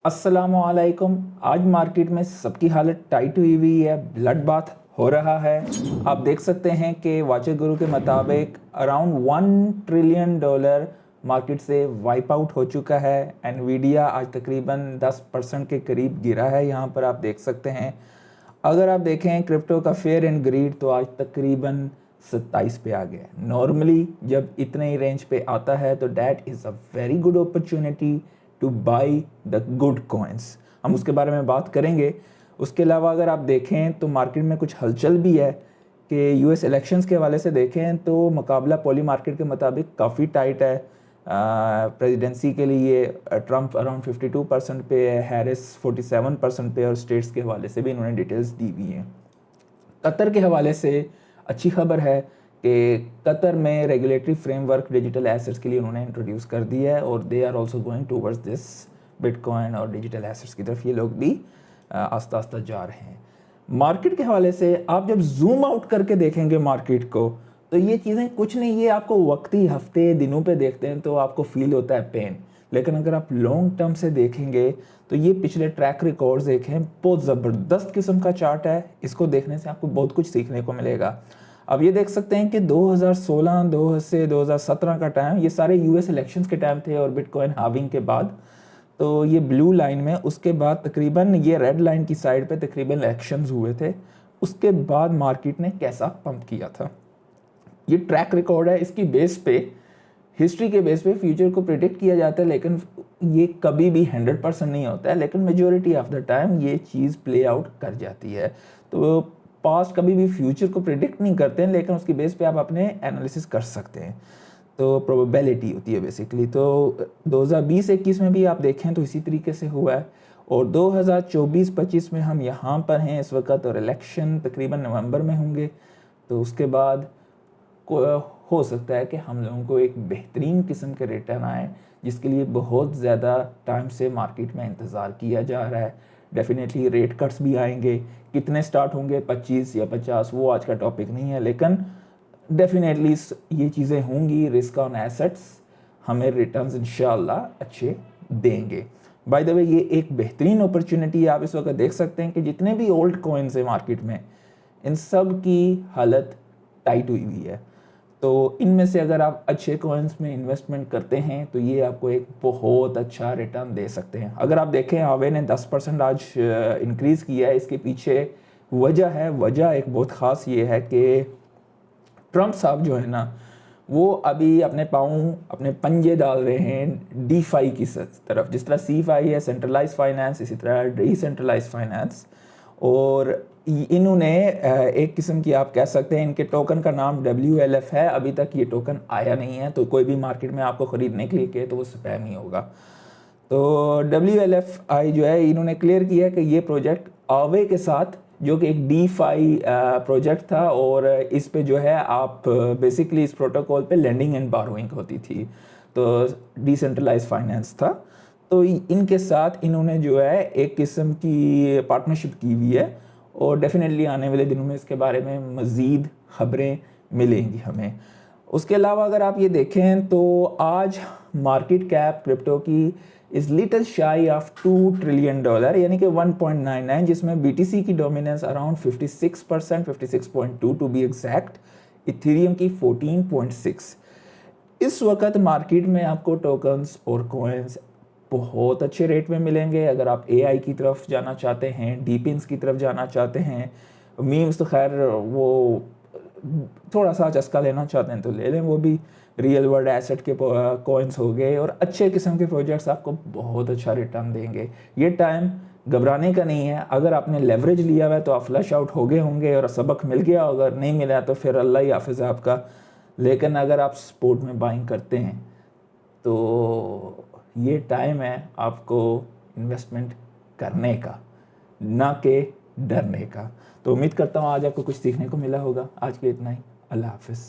अस्सलामुअलैकुम। आज मार्केट में सबकी हालत टाइट हुई हुई है, ब्लड बाथ हो रहा है। आप देख सकते हैं कि वाचर गुरु के मुताबिक अराउंड $1 ट्रिलियन मार्केट से वाइप आउट हो चुका है। एनवीडिया आज तकरीबन 10% के करीब गिरा है, यहाँ पर आप देख सकते हैं। अगर आप देखें क्रिप्टो का फेयर एंड ग्रीड तो आज तकरीबन 27 पे आ गया। नॉर्मली जब इतने ही रेंज पे आता है तो that is a very good opportunity two by the good coins. हम उसके बारे में बात करेंगे। उसके अलावा अगर आप देखें तो मार्केट में कुछ हलचल भी है कि यूएस इलेक्शंस के हवाले से देखें तो मुकाबला पॉली मार्केट के मुताबिक काफ़ी टाइट है। प्रेसिडेंसी के लिए ट्रंप अराउंड 52% पे है, हैरिस 47% पे, और स्टेट्स के हवाले से भी इन्होंने डिटेल्स दी हुई हैं। कतर के हवाले से अच्छी खबर है कि कतर में रेगुलेटरी फ्रेमवर्क डिजिटल एसेट्स के लिए उन्होंने इंट्रोड्यूस कर दिया है और they are also going towards this bitcoin और डिजिटल एसेट्स की तरफ ये लोग भी आस्ता आस्ता जा रहे हैं। मार्केट के हवाले से आप जब जूम आउट करके देखेंगे मार्केट को तो ये चीज़ें कुछ नहीं, ये आपको वक्ती हफ्ते दिनों पे देखते हैं तो आपको फील होता है पेन, लेकिन अगर आप लॉन्ग टर्म से देखेंगे तो ये पिछले ट्रैक रिकॉर्ड्स देखें, बहुत ज़बरदस्त किस्म का चार्ट है। इसको देखने से आपको बहुत कुछ सीखने को मिलेगा। अब ये देख सकते हैं कि 2016 से 2017 का टाइम, ये सारे यूएस इलेक्शंस के टाइम थे और बिटकॉइन हाविंग के बाद, तो ये ब्लू लाइन में उसके बाद तकरीबन ये रेड लाइन की साइड पे तकरीबन इलेक्शंस हुए थे। उसके बाद मार्केट ने कैसा पंप किया था, ये ट्रैक रिकॉर्ड है। इसकी बेस पे, हिस्ट्री के बेस पे फ्यूचर को प्रिडिक्ट किया जाता है, लेकिन ये कभी भी 100% नहीं होता है, लेकिन मेजॉरिटी ऑफ द टाइम ये चीज़ प्ले आउट कर जाती है। तो पास्ट कभी भी फ्यूचर को प्रिडिक्ट नहीं करते हैं, लेकिन उसकी बेस पे आप अपने एनालिसिस कर सकते हैं। तो प्रोबेबिलिटी होती है बेसिकली। तो 2020-21 में भी आप देखें तो इसी तरीके से हुआ है, और 2024-25 में हम यहाँ पर हैं इस वक्त, और इलेक्शन तकरीबन नवंबर में होंगे। तो उसके बाद हो सकता है कि हम लोगों को एक बेहतरीन किस्म के रिटर्न आए, जिसके लिए बहुत ज़्यादा टाइम से मार्केट में इंतज़ार किया जा रहा है। डेफिनेटली रेट कट्स भी आएंगे, कितने स्टार्ट होंगे 25 या 50 वो आज का टॉपिक नहीं है, लेकिन डेफिनेटली ये चीज़ें होंगी। रिस्क ऑन एसेट्स हमें रिटर्न्स इंशाल्लाह अच्छे देंगे। बाय द वे ये एक बेहतरीन अपॉर्चुनिटी आप इस वक्त देख सकते हैं कि जितने भी ओल्ड कॉइन्स हैं मार्केट में, इन सब की हालत टाइट हुई हुई है। तो इनमें से अगर आप अच्छे कॉइन्स में इन्वेस्टमेंट करते हैं तो ये आपको एक बहुत अच्छा रिटर्न दे सकते हैं। अगर आप देखें आवे ने 10% आज इंक्रीज़ किया है, इसके पीछे वजह एक बहुत ख़ास ये है कि ट्रंप साहब जो है ना, वो अभी अपने पंजे डाल रहे हैं डीफाई की तरफ। जिस तरह सीफाई है सेंट्रलाइज फाइनेंस, इसी तरह डिसेंट्रलाइज फाइनेंस। और इन्होंने एक किस्म की आप कह सकते हैं, इनके टोकन का नाम WLF है। अभी तक ये टोकन आया नहीं है, तो कोई भी मार्केट में आपको ख़रीदने के लिए कहे तो वो स्पैम ही होगा। तो WLFI जो है, इन्होंने क्लियर किया कि ये प्रोजेक्ट आवे के साथ, जो कि एक डीफाई प्रोजेक्ट था, और इस पे जो है आप बेसिकली इस प्रोटोकॉल पे लेंडिंग एंड बारोइंग होती थी, तो डिसेंट्रलाइज फाइनेंस था। तो इनके साथ इन्होंने जो है एक किस्म की पार्टनरशिप की हुई है, और डेफिनेटली आने वाले दिनों में इसके बारे में मज़ीद खबरें मिलेंगी हमें। उसके अलावा अगर आप ये देखें तो आज मार्केट कैप क्रिप्टो की is little shy of $2 trillion, यानी कि 1.99, जिसमें BTC की dominance around 56%, 56.2 to be exact, Ethereum की 14.6। इस वक्त मार्केट में आपको टोकन्स और कॉइन्स बहुत अच्छे रेट में मिलेंगे। अगर आप AI की तरफ जाना चाहते हैं, डीपिन्स की तरफ जाना चाहते हैं, मीम्स तो खैर वो थोड़ा सा चस्का लेना चाहते हैं तो ले लें, वो भी रियल वर्ल्ड एसेट के कॉइन्स हो गए, और अच्छे किस्म के प्रोजेक्ट्स आपको बहुत अच्छा रिटर्न देंगे। ये टाइम घबराने का नहीं है। अगर आपने लेवरेज लिया हुआ है तो आप फ्लश आउट हो गए होंगे और सबक मिल गया, अगर नहीं मिला तो फिर अल्लाह ही हाफिज़ आपका। लेकिन अगर आप स्पोर्ट में बाइंग करते हैं तो ये टाइम है आपको इन्वेस्टमेंट करने का, ना कि डरने का। तो उम्मीद करता हूँ आज आपको कुछ सीखने को मिला होगा। आज के लिए इतना ही। अल्लाह हाफिज़।